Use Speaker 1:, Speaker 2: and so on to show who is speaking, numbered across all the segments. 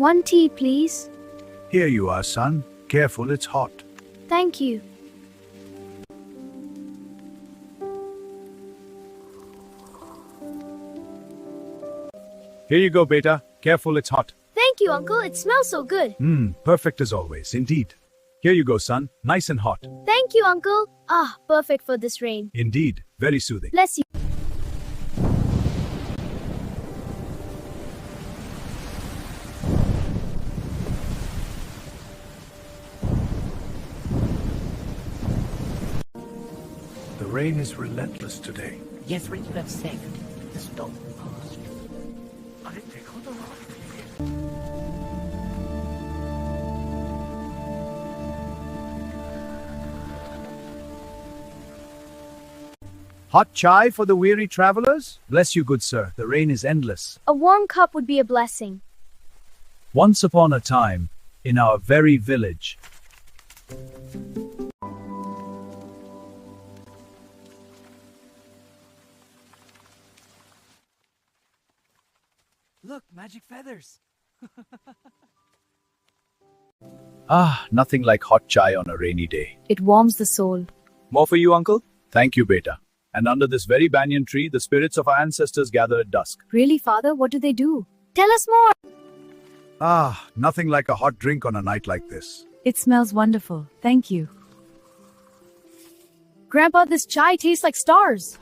Speaker 1: One tea, please.
Speaker 2: Here you are, son. Careful, it's hot.
Speaker 1: Thank you.
Speaker 2: Here you go, beta. Careful, it's hot.
Speaker 1: Thank you, Uncle. It smells so good.
Speaker 2: Perfect as always, indeed. Here you go, son. Nice and hot.
Speaker 1: Thank you, Uncle. Ah, perfect for this rain.
Speaker 2: Indeed, very soothing.
Speaker 1: Bless you.
Speaker 2: The rain is relentless today.
Speaker 3: Yes, we could have saved the stolen past.
Speaker 2: Hot chai for the weary travelers? Bless you, good sir. The rain is endless.
Speaker 1: A warm cup would be a blessing.
Speaker 2: Once upon a time, in our very village.
Speaker 3: Look, magic feathers.
Speaker 2: Nothing like hot chai on a rainy day.
Speaker 1: It warms the soul.
Speaker 2: More for you, uncle? Thank you, beta. And under this very banyan tree, the spirits of our ancestors gather at dusk.
Speaker 1: Really, Father? What do they do? Tell us more.
Speaker 2: Nothing like a hot drink on a night like this.
Speaker 4: It smells wonderful. Thank you.
Speaker 1: Grandpa, this chai tastes like stars.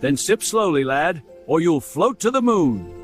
Speaker 5: Then sip slowly, lad, or you'll float to the moon.